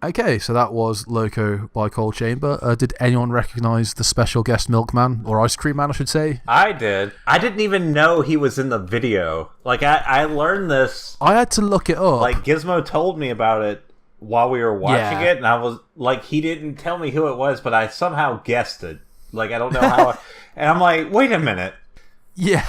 Okay, so that was Loco by Cold Chamber. Did anyone recognize the special guest Milkman, or Ice Cream Man, I should say? I did. I didn't even know he was in the video. Like, I learned this. I had to look it up. Like, Gizmo told me about it while we were watching it, and I was like, he didn't tell me who it was, but I somehow guessed it. Like, I don't know how. And I'm like, wait a minute. Yeah.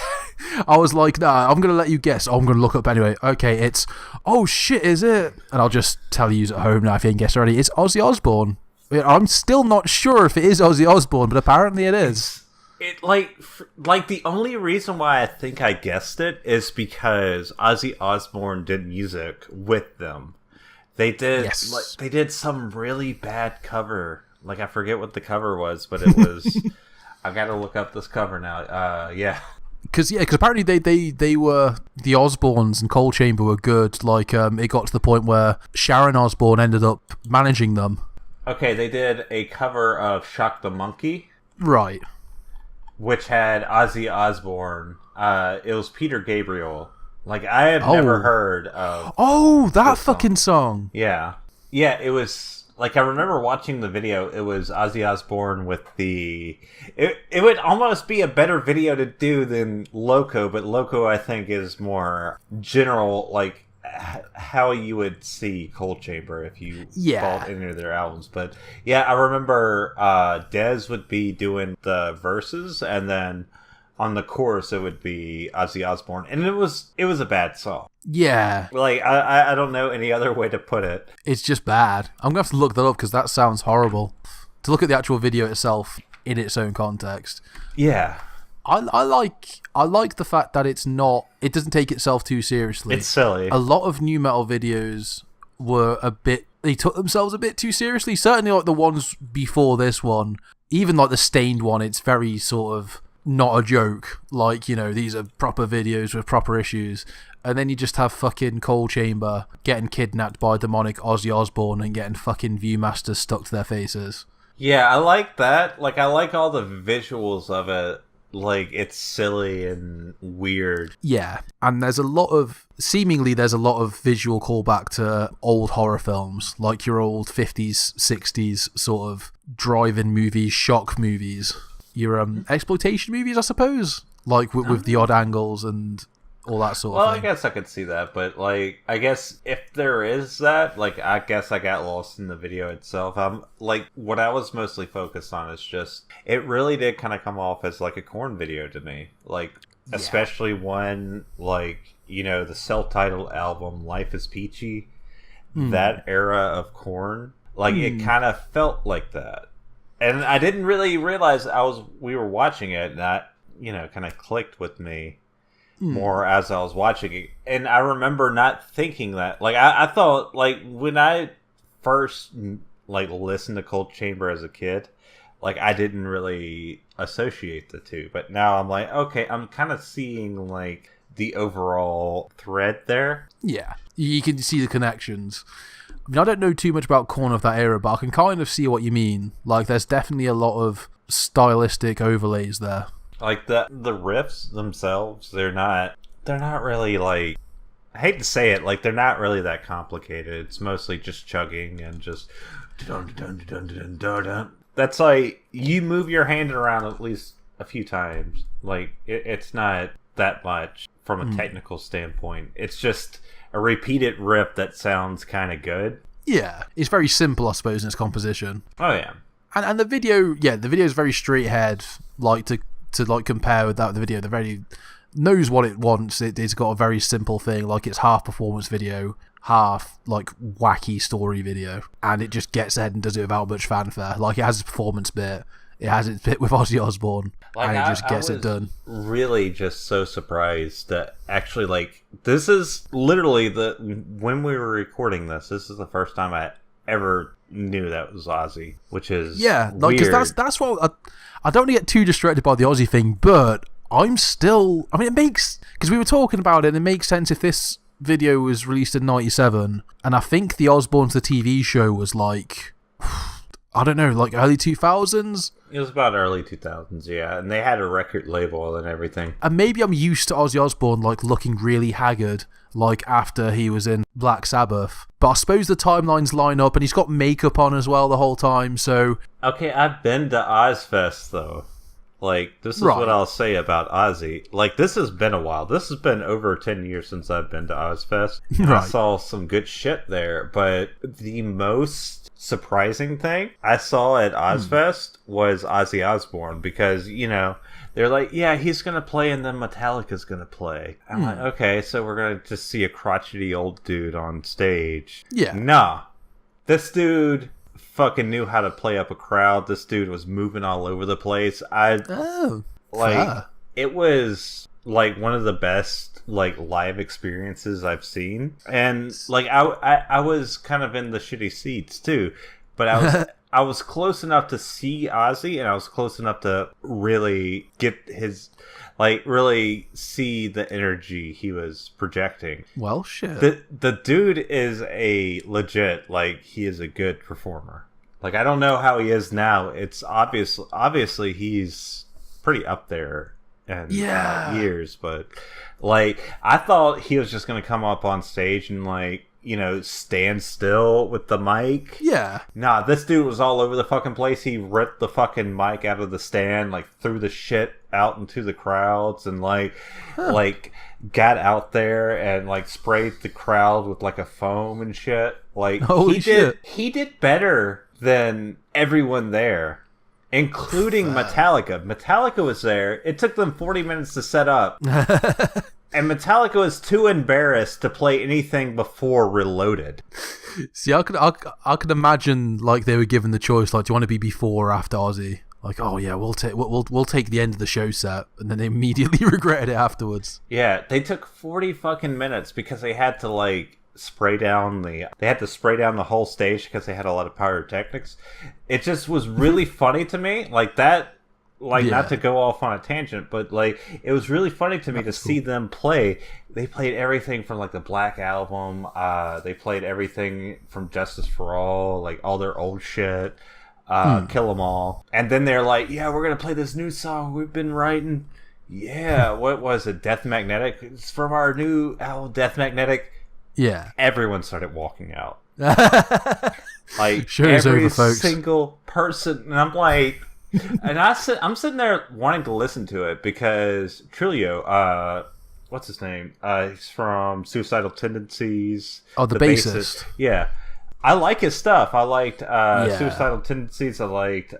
I was like, nah, I'm going to let you guess. I'm going to look up anyway. Okay, it's, oh shit, is it? And I'll just tell you at home now if you ain't guessed already. It's Ozzy Osbourne. I'm still not sure if it is Ozzy Osbourne, but apparently it is. It like the only reason why I think I guessed it is because Ozzy Osbourne did music with them. They did, they did some really bad cover. Like, I forget what the cover was, but it was. I've got to look up this cover now. Yeah. Because apparently they were, the Osbournes and Cold Chamber were good. Like, it got to the point where Sharon Osbourne ended up managing them. Okay, they did a cover of Shock the Monkey. Right. Which had Ozzy Osbourne. It was Peter Gabriel. Like, I have never heard of... Oh, that fucking song. Yeah. Yeah, it was... Like, I remember watching the video, it was Ozzy Osbourne with the... It would almost be a better video to do than Loco, but Loco, I think, is more general, like, how you would see Cold Chamber if you bought any of their albums. But, yeah, I remember Dez would be doing the verses, and then on the chorus, it would be Ozzy Osbourne. And it was a bad song. Yeah. Like, I don't know any other way to put it. It's just bad. I'm going to have to look that up because that sounds horrible. To look at the actual video itself in its own context. Yeah. I like the fact that it doesn't take itself too seriously. It's silly. A lot of new metal videos were they took themselves a bit too seriously. Certainly like the ones before this one. Even like the Stained one, it's very sort of not a joke. Like, you know, these are proper videos with proper issues. And then you just have fucking Cold Chamber getting kidnapped by demonic Ozzy Osbourne and getting fucking Viewmasters stuck to their faces. Yeah, I like that. Like, I like all the visuals of it. Like, it's silly and weird. Yeah, and there's a lot of visual callback to old horror films, like your old 50s, 60s sort of drive-in movies, shock movies. Your exploitation movies, I suppose, like with the odd angles and all that sort of thing. Well, I guess I could see that, but, like, I guess if there is that, like, I guess I got lost in the video itself. Like, what I was mostly focused on is just, it really did kind of come off as, like, a Korn video to me. Like, especially when, like, you know, the self-titled album, Life is Peachy, that era of Korn, like, it kind of felt like that. And I didn't really realize we were watching it, and that, you know, kind of clicked with me more as I was watching it. And I remember not thinking that. Like, I thought, like, when I first, like, listened to Cold Chamber as a kid, like, I didn't really associate the two. But now I'm like, okay, I'm kind of seeing, like, the overall thread there. Yeah, you can see the connections. I mean, I don't know too much about Korn of that era, but I can kind of see what you mean. Like, there's definitely a lot of stylistic overlays there. Like, the riffs themselves, they're not really, like, I hate to say it, like, they're not really that complicated. It's mostly just chugging and just that's like, you move your hand around at least a few times. Like, it's not that much from a technical standpoint. It's just a repeated riff that sounds kind of good. Yeah, it's very simple, I suppose, in its composition. Oh, yeah. And the video, the video is very straight ahead, like, to like compare with that, the video, the very knows what it wants. It's got a very simple thing, like it's half performance video, half like wacky story video, and it just gets ahead and does it without much fanfare. Like, it has its performance bit, it has its bit with Ozzy Osbourne, like, and it just gets it done. Really, just so surprised that actually, like, this is literally when we were recording this is the first time I ever knew that was Ozzy, which is like, because that's what I don't want to get too distracted by the Ozzy thing, but I'm still, I mean, it makes, because we were talking about it, and it makes sense if this video was released in 97, and I think the Osbournes, the TV show, was like, I don't know, like early 2000s? It was about early 2000s, yeah, and they had a record label and everything. And maybe I'm used to Ozzy Osbourne, like, looking really haggard, like, after he was in Black Sabbath, But I suppose the timelines line up, and he's got makeup on as well the whole time, so... Okay, I've been to Ozfest, though. Like, this is what I'll say about Ozzy. Like, this has been a while. This has been over 10 years since I've been to Ozfest. I saw some good shit there, but the most surprising thing I saw at Ozfest was Ozzy Osbourne, because, you know, they're like, yeah, he's going to play and then Metallica's going to play. I'm like, okay, so we're going to just see a crotchety old dude on stage. Yeah. Nah. This dude fucking knew how to play up a crowd. This dude was moving all over the place. It was like one of the best like live experiences I've seen. And like I was kind of in the shitty seats too, but I was close enough to see Ozzy, and I was close enough to really get his, like, really see the energy he was projecting. Well, shit. The dude is a legit, like, he is a good performer. Like, I don't know how he is now. It's obviously he's pretty up there in years, but, like, I thought he was just going to come up on stage and, like, you know, stand still with the mic. Yeah. Nah, this dude was all over the fucking place. He ripped the fucking mic out of the stand, like, threw the shit out into the crowds, and, like, got out there and, like, sprayed the crowd with, like, a foam and shit. Like, he did better than everyone there, including Metallica. Metallica was there. It took them 40 minutes to set up. And Metallica was too embarrassed to play anything before Reloaded. See, I could imagine, like, they were given the choice, like, do you want to be before or after Ozzy? Like, oh yeah, we'll take the end of the show set, and then they immediately regretted it afterwards. Yeah, they took 40 fucking minutes because they had to, like, spray down the whole stage because they had a lot of pyrotechnics. It just was really funny to me, like that. Like, not to go off on a tangent, but, like, it was really funny to me to see them play. They played everything from, like, the Black Album. They played everything from Justice for All, like, all their old shit. Kill 'Em All. And then they're like, yeah, we're going to play this new song we've been writing. Yeah, what was it? Death Magnetic? It's from our new album, Death Magnetic. Yeah. Everyone started walking out. Like, every single person. And I'm like... And I'm sitting there wanting to listen to it because Trilio, what's his name? He's from Suicidal Tendencies. Oh, the bassist. Yeah. I like his stuff. I liked Suicidal Tendencies. I liked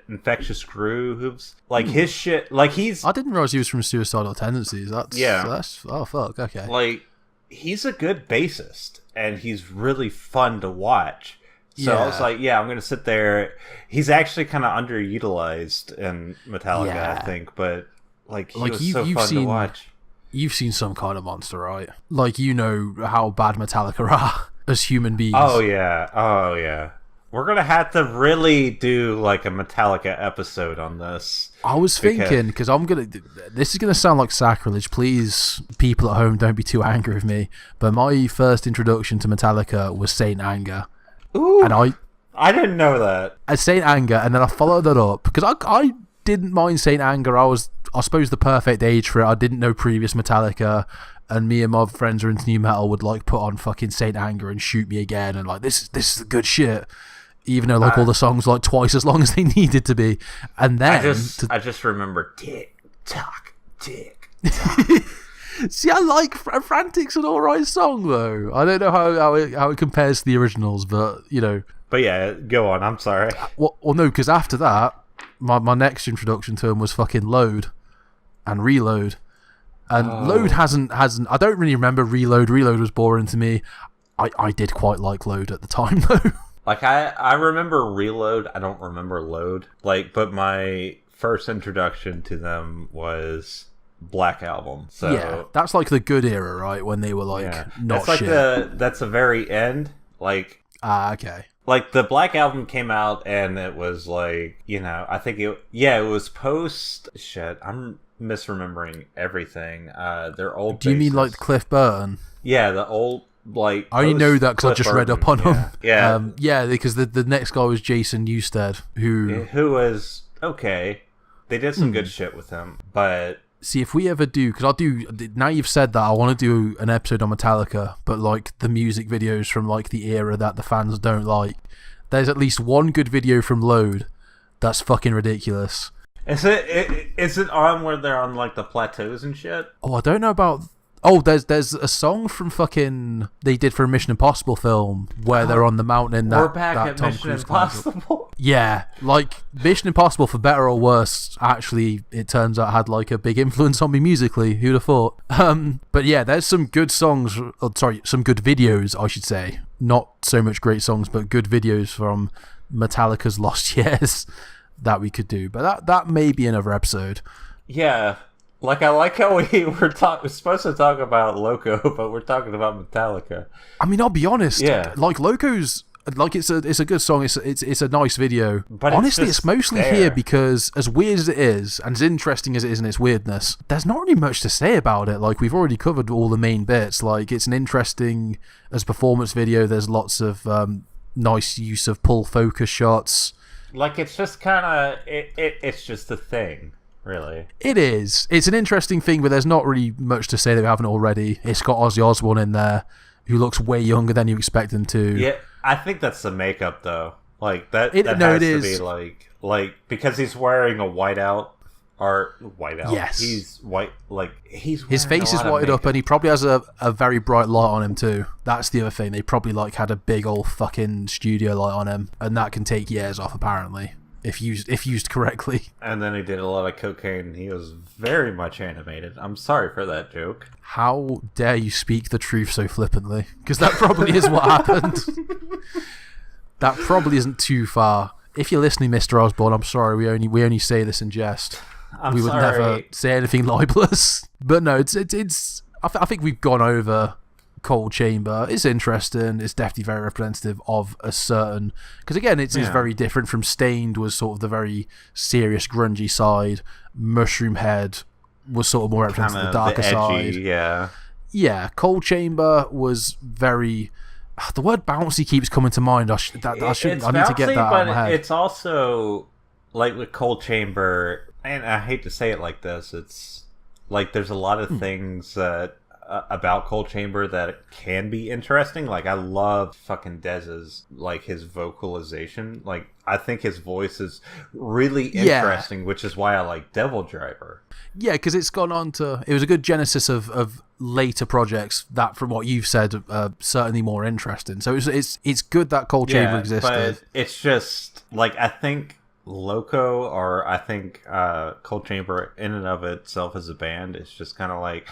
Infectious Grooves. Like his shit. Like I didn't realize he was from Suicidal Tendencies. That's oh fuck. Okay. Like, he's a good bassist, and he's really fun to watch. So I was like, I'm going to sit there. He's actually kind of underutilized in Metallica, I think, but like he was so fun to watch. You've seen Some Kind of Monster, right? Like, you know how bad Metallica are as human beings. Oh yeah. We're going to have to really do like a Metallica episode on this. I was thinking, because this is going to sound like sacrilege. Please, people at home, don't be too angry with me. But my first introduction to Metallica was Saint Anger. Ooh, and I didn't know that. Saint Anger, and then I followed that up because I didn't mind Saint Anger. I suppose, the perfect age for it. I didn't know previous Metallica, and me and my friends who are into new metal would like put on fucking Saint Anger and Shoot Me Again, and like this is the good shit. Even though like all the songs were like twice as long as they needed to be, and then I just remember tick tock tick tock. See, I like Frantic's an alright song though. I don't know how it compares to the originals, but you know. But yeah, go on. I'm sorry. Well no, because after that, my next introduction to him was fucking Load and Reload, and Load hasn't. I don't really remember Reload. Reload was boring to me. I did quite like Load at the time though. Like I remember Reload. I don't remember Load. Like, but my first introduction to them was Black Album. So yeah, that's like the good era, right? When they were like not that's shit. Like that's the very end. Like okay. Like the Black Album came out and it was like, you know, I think it was post shit. I'm misremembering everything. Their old. Do you mean like Cliff Burton? Yeah, the old like. I only know that because I just read up on him. Yeah, yeah, because the next guy was Jason Newsted, who was okay. They did some good shit with him, but See, if we ever do, because now you've said that, I want to do an episode on Metallica, but like the music videos from like the era that the fans don't like. There's at least one good video from Load that's fucking ridiculous. Is it on where they're on like the plateaus and shit? Oh, I don't know about... Oh, there's a song from fucking... They did for a Mission Impossible film where they're on the mountain. We're back that at Tom Mission Cruise Impossible. Yeah, like Mission Impossible, for better or worse, actually, it turns out had like a big influence on me musically. Who'd have thought? But yeah, there's some good songs. Some good videos, I should say. Not so much great songs, but good videos from Metallica's Lost Years that we could do. But that may be another episode. Yeah. Like, I like how we're supposed to talk about Loco, but we're talking about Metallica. I mean, I'll be honest. Yeah. Like, Loco's... Like, it's a good song. It's a nice video. But honestly, it's mostly there. here because, as weird as it is, and as interesting as it is in its weirdness, there's not really much to say about it. Like, we've already covered all the main bits. Like, it's an interesting... As a performance video, there's lots of nice use of pull focus shots. Like, it's just kind of... It's just a thing. Really, it is. It's an interesting thing, but there's not really much to say that we haven't already. It's got Ozzy Osbourne in there, who looks way younger than you expect him to. Yeah, I think that's the makeup, though. Like that. It has is. To be like because he's wearing a whiteout. Yes, he's white. Like he's his face is whited up, and he probably has a very bright light on him too. That's the other thing. They probably like had a big old fucking studio light on him, and that can take years off apparently. If used correctly. And then he did a lot of cocaine. He was very much animated. I'm sorry for that joke. How dare you speak the truth so flippantly? Because that probably is what happened. That probably isn't too far. If you're listening, Mr. Osborne, I'm sorry. We only say this in jest. We would never say anything libelous. But no, it's. I think we've gone over Cold Chamber. It's interesting. It's definitely very representative of a certain, because again it's very different from Stained was sort of the very serious grungy side. Mushroom Head was sort of more representative of the darker side. Yeah, Cold Chamber was very the word bouncy keeps coming to mind. I need to get that out of my head. It's also like with Cold Chamber, and I hate to say it like this, it's like there's a lot of things that about Cold Chamber that can be interesting. Like, I love fucking Dez's, like, his vocalization. Like, I think his voice is really interesting, which is why I like Devil Driver. Yeah, because it's gone on to... It was a good genesis of later projects that, from what you've said, are certainly more interesting. So it's good that Cold Chamber existed. But it's just, like, I think Loco, or I think Cold Chamber in and of itself as a band, is just kind of like...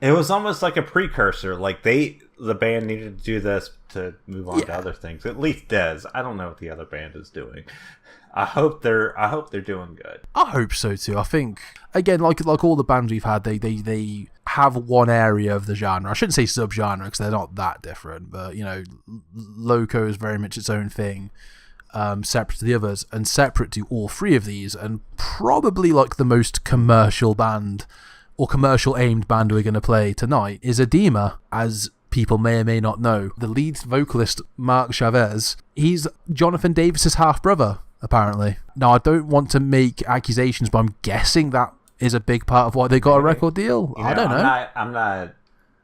It was almost like a precursor. Like the band needed to do this to move on to other things. At least Dez. I don't know what the other band is doing. I hope they're doing good. I hope so too. I think again, like all the bands we've had, they have one area of the genre. I shouldn't say subgenre because they're not that different. But you know, Loco is very much its own thing, separate to the others, and separate to all three of these, and probably like the most commercial band. Or commercial aimed band we're going to play tonight is Edema, as people may or may not know. The lead vocalist, Mark Chavez, he's Jonathan Davis's half-brother, apparently. Now, I don't want to make accusations, but I'm guessing that is a big part of why they got a record deal. I don't know. I'm not...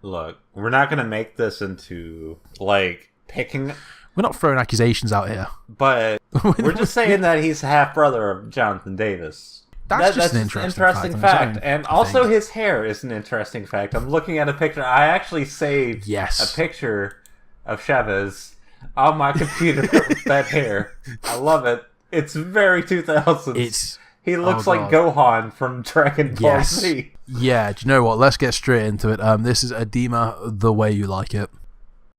Look, we're not going to make this into, like, picking... We're not throwing accusations out here. But we're just saying that he's half-brother of Jonathan Davis. That's just an interesting fact. And also his hair is an interesting fact. I'm looking at a picture. I actually saved a picture of Chavez on my computer with that hair. I love it. It's very 2000s. He looks like Gohan from Dragon Ball Z. Yeah, do you know what? Let's get straight into it. This is Edema, The Way You Like It.